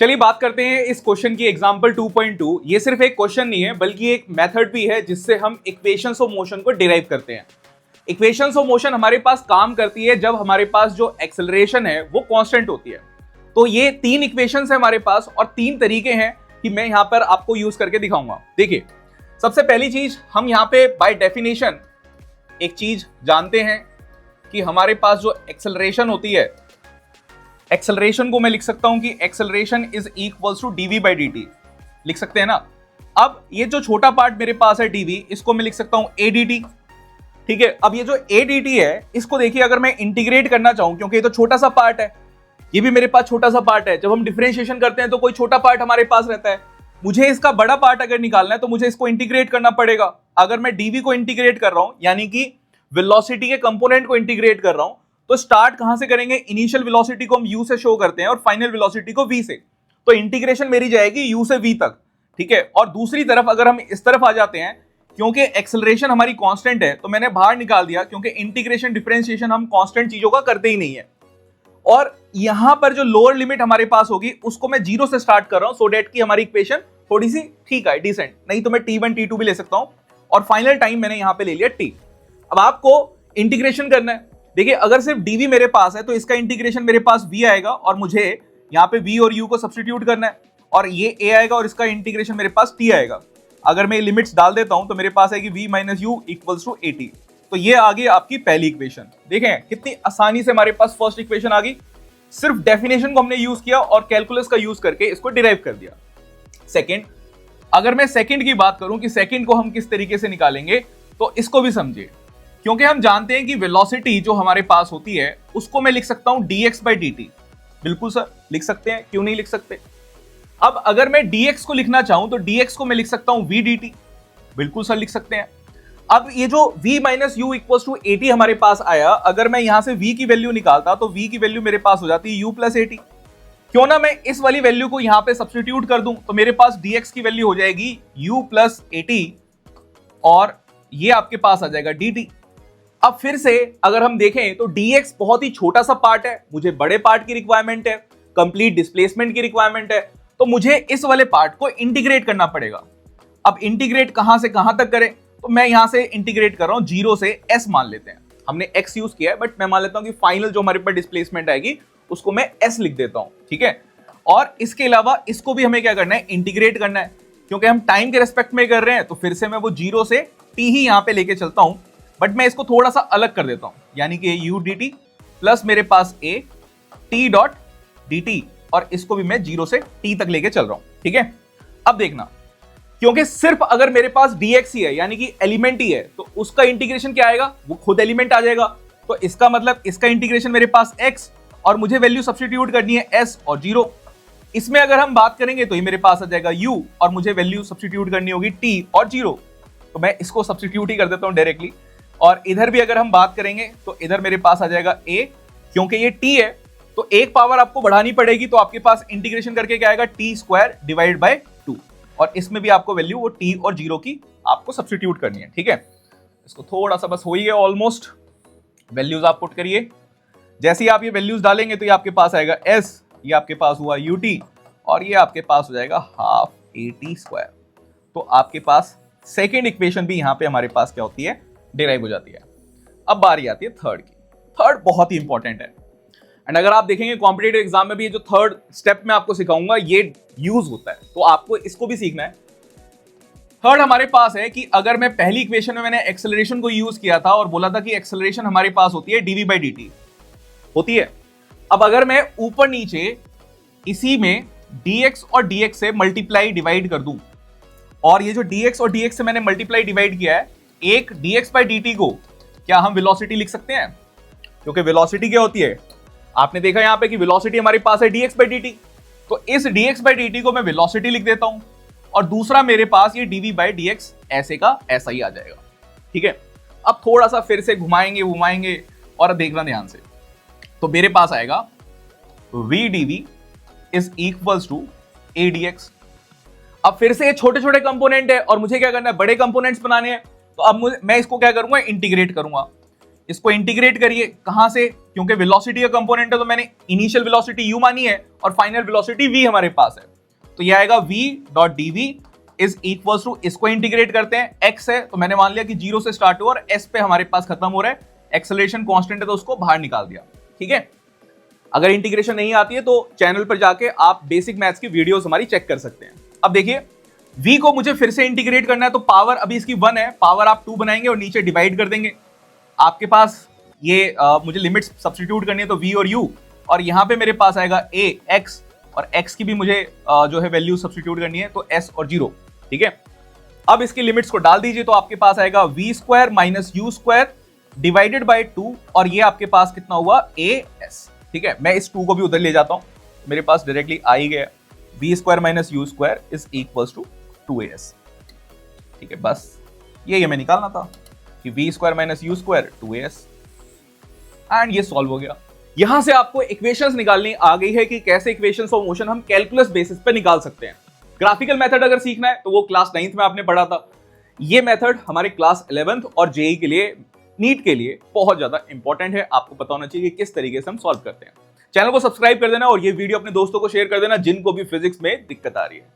चलिए बात करते हैं इस क्वेश्चन की एग्जांपल 2.2। ये सिर्फ एक क्वेश्चन नहीं है बल्कि एक मेथड भी है जिससे हम इक्वेशंस ऑफ मोशन को डिराइव करते हैं। इक्वेशंस ऑफ मोशन हमारे पास काम करती है जब हमारे पास जो एक्सेलरेशन है वो कांस्टेंट होती है। तो ये तीन इक्वेशंस है हमारे पास और तीन तरीके हैं कि मैं यहां पर आपको यूज करके दिखाऊंगा। देखिए, सबसे पहली चीज हम यहां पे बाय डेफिनेशन एक चीज जानते हैं कि हमारे पास जो एक्सेलरेशन होती है, एक्सेलरेशन को मैं लिख सकता हूं कि acceleration is equals to dv by d t, लिख सकते हैं ना। अब ये जो छोटा पार्ट मेरे पास है डीवी, इसको मैं लिख सकता हूं ए डी टी। ठीक है, अब ये जो ए डी टी है इसको देखिए, अगर मैं इंटीग्रेट करना चाहूं, क्योंकि ये तो छोटा सा पार्ट है, ये भी मेरे पास छोटा सा पार्ट है। जब हम डिफरेंशिएशन करते हैं तो कोई छोटा पार्ट हमारे पास रहता है, मुझे इसका बड़ा पार्ट अगर निकालना है तो मुझे इसको इंटीग्रेट करना पड़ेगा। अगर मैं डीवी को इंटीग्रेट कर रहा हूं, यानी कि वेलोसिटी के कंपोनेंट को इंटीग्रेट कर रहा हूं, तो स्टार्ट कहां से करेंगे? इनिशियल वेलोसिटी को हम u से शो करते हैं और फाइनल वेलोसिटी को v से। तो इंटीग्रेशन मेरी जाएगी u से v तक। ठीक है, और दूसरी तरफ अगर हम इस तरफ आ जाते हैं, क्योंकि एक्सेलरेशन हमारी कांस्टेंट है तो मैंने बाहर निकाल दिया, क्योंकि इंटीग्रेशन डिफरेंशिएशन हम कांस्टेंट चीजों का करते ही नहीं है। और यहां पर जो लोअर लिमिट हमारे पास होगी उसको मैं 0 से स्टार्ट कर रहा हूं, सो डेट की हमारी इक्वेशन थोड़ी सी ठीक है, डिसेंट। नहीं तो मैं t1 t2 भी ले सकता हूं, और फाइनल टाइम मैंने यहां पे ले लिया t। अब आपको इंटीग्रेशन करना है। देखिए, अगर सिर्फ dv मेरे पास है तो इसका इंटीग्रेशन मेरे पास v आएगा, और मुझे यहां पे v और u को सब्स्टिट्यूट करना है, और ये a आएगा और इसका इंटीग्रेशन मेरे पास t आएगा। अगर मैं लिमिट्स डाल देता हूं तो मेरे पास आएगी v minus u equals to at। तो ये आ गई आपकी पहली इक्वेशन। देखें कितनी आसानी से हमारे पास फर्स्ट इक्वेशन आ गई, सिर्फ डेफिनेशन को हमने यूज किया और कैलकुलस का यूज करके इसको डिराइव कर दिया। सेकंड, अगर मैं सेकंड की बात करूं कि सेकंड को हम किस तरीके से निकालेंगे, तो इसको भी समझिए, क्योंकि हम जानते हैं कि वेलोसिटी जो हमारे पास होती है उसको मैं लिख सकता हूं dx बाई dt। बिल्कुल सर, लिख सकते हैं, क्यों नहीं लिख सकते। अब अगर मैं dx को लिखना चाहूं तो dx को मैं लिख सकता हूं v dt। बिल्कुल सर, लिख सकते हैं। अब ये जो v minus u equals to at हमारे पास आया, अगर मैं यहां से v की वैल्यू निकालता तो v की वैल्यू मेरे पास हो जाती है u प्लस at। क्यों ना मैं इस वाली वैल्यू को यहां पे सब्स्टिट्यूट कर दूं, तो मेरे पास dx की वैल्यू हो जाएगी u प्लस at, और ये आपके पास आ जाएगा dt। अब फिर से अगर हम देखें तो dx बहुत ही छोटा सा पार्ट है, मुझे बड़े पार्ट की रिक्वायरमेंट है, कंप्लीट डिस्प्लेसमेंट की रिक्वायरमेंट है, तो मुझे इस वाले पार्ट को इंटीग्रेट करना पड़ेगा। अब इंटीग्रेट कहां से कहां तक करें, तो मैं यहां से इंटीग्रेट कर रहा हूं 0 से s मान लेते हैं। हमने x यूज किया है, बट मैं मान लेता हूं कि फाइनल जो हमारे पास डिस्प्लेसमेंट आएगी उसको मैं s लिख देता हूं। ठीक है, और इसके अलावा इसको भी हमें क्या करना है? इंटीग्रेट करना है। क्योंकि हम टाइम के रेस्पेक्ट में कर रहे हैं तो फिर से मैं वो 0 से t ही यहां पे लेके चलता हूं, बट मैं इसको थोड़ा सा अलग कर देता हूं, यानी कि u dt प्लस मेरे पास a t डॉट dt, और इसको भी मैं 0 से t तक लेके चल रहा हूं। ठीक है, अब देखना, क्योंकि सिर्फ अगर मेरे पास dx ही है, यानी कि एलिमेंट ही है, तो उसका इंटीग्रेशन क्या आएगा? वो खुद एलिमेंट आ जाएगा। तो इसका मतलब इसका इंटीग्रेशन मेरे पास x, और मुझे वैल्यू सब्स्टिट्यूट करनी है s और 0। इसमें अगर हम बात करेंगे तो ये मेरे पास आ जाएगा u, और मुझे वैल्यू सब्स्टिट्यूट करनी होगी t और 0। तो मैं इसको सब्स्टिट्यूट ही कर देता हूं डायरेक्टली। और इधर भी अगर हम बात करेंगे तो इधर मेरे पास आ जाएगा a, क्योंकि ये t है तो एक पावर आपको बढ़ानी पड़ेगी, तो आपके पास इंटीग्रेशन करके क्या आएगा? t स्क्वायर डिवाइड बाय 2, और इसमें भी आपको वैल्यू वो t और 0 की आपको सब्स्टिट्यूट करनी है। ठीक है, इसको थोड़ा सा बस हो ही गया ऑलमोस्ट। वैल्यूज आप पुट करिए, जैसे ही आप ये वैल्यूज डालेंगे तो ये आपके पास आएगा s, ये आपके पास हुआ ut, और ये आपके पास हो जाएगा हाफ at स्क्वायर। तो आपके पास सेकेंड इक्वेशन भी यहां पे हमारे पास क्या होती है? डिराइव हो जाती है। अब बारी आती है थर्ड की। थर्ड बहुत ही इंपॉर्टेंट है, एंड अगर आप देखेंगे कॉम्पिटिटिव एग्जाम में भी ये जो थर्ड स्टेप मैं आपको सिखाऊंगा ये यूज होता है, तो आपको इसको भी सीखना है। थर्ड हमारे पास है कि अगर मैं पहली इक्वेशन में मैंने एक्सेलरेशन को यूज किया था और बोला था कि एक्सेलरेशन हमारे पास होती है dv बाई dt होती है। अब अगर मैं ऊपर नीचे इसी में dx और dx से मल्टीप्लाई डिवाइड कर दूं, और ये जो dx और dx से मैंने मल्टीप्लाई डिवाइड किया है, एक dx बाई dt को क्या हम वेलोसिटी लिख सकते हैं? क्योंकि वेलोसिटी क्या होती है, आपने देखा यहां पे कि वेलोसिटी हमारे पास है dx बाई dt, तो इस dx बाई dt को मैं वेलोसिटी लिख देता हूं, और दूसरा मेरे पास ये dv बाई dx ऐसे का ऐसा ही आ जाएगा। ठीक है, अब थोड़ा सा फिर से घुमाएंगे और देखना ध्यान से, तो मेरे पास आएगा v dv is equals to a dx। अब फिर से ये छोटे छोटे कंपोनेंट है और मुझे क्या करना है? बड़े कंपोनेंट्स बनाने हैं, तो अब मैं इसको क्या करूंगा? इंटीग्रेट करूंगा। इसको इंटीग्रेट करिए, कहां से, क्योंकि वेलोसिटी का कंपोनेंट है तो मैंने इनिशियल वेलोसिटी u मानी है और फाइनल वेलोसिटी v हमारे पास है, तो ये आएगा v dot dv is equals to, इसको इंटीग्रेट करते हैं, x है तो मैंने मान लिया कि 0 से स्टार्ट हुआ और s पे हमारे पास खत्म हो रहा है, एक्सेलरेशन कांस्टेंट है तो उसको बाहर निकाल दिया। ठीक है, अगर इंटीग्रेशन नहीं आती है तो चैनल पर जाके आप बेसिक मैथ्स की वीडियोस हमारी चेक कर सकते हैं। अब देखिए v को मुझे फिर से इंटीग्रेट करना है, तो पावर अभी इसकी 1 है, पावर आप 2 बनाएंगे और नीचे डिवाइड कर देंगे। आपके पास ये मुझे लिमिट्स सब्स्टिट्यूट करनी है तो v और u, और यहां पे मेरे पास आएगा a x और x की भी मुझे जो है वैल्यू सब्स्टिट्यूट करनी है तो s और 0। ठीक है, अब इसकी लिमिट्स को डाल दीजिए तो आपके पास आएगा v square minus u square divided by 2 और ये आपके पास कितना हुआ as। ठीक है, मैं इस 2 को भी उधर ले जाता हूं, मेरे पास डायरेक्टली आ ही गया, v square minus u square is equals to 2as। ठीक है, बस ये हमें निकालना था कि v square minus u square 2as, and ये सॉल्व हो गया। यहां से आपको इक्वेशंस निकालनी आ गई है कि कैसे इक्वेशंस ऑफ मोशन हम कैलकुलस बेसिस पे निकाल सकते हैं। ग्राफिकल मेथड अगर सीखना है तो वो क्लास 9th में आपने पढ़ा था, ये मेथड हमारे क्लास 11th और जेई के लिए, नीट के लिए बहुत ज्यादा इंपॉर्टेंट है। आपको पता होना चाहिए कि किस तरीके से हम सॉल्व करते हैं। चैनल को सब्सक्राइब कर देना और ये वीडियो अपने दोस्तों को शेयर कर देना जिनको भी फिजिक्स में दिक्कत आ रही है।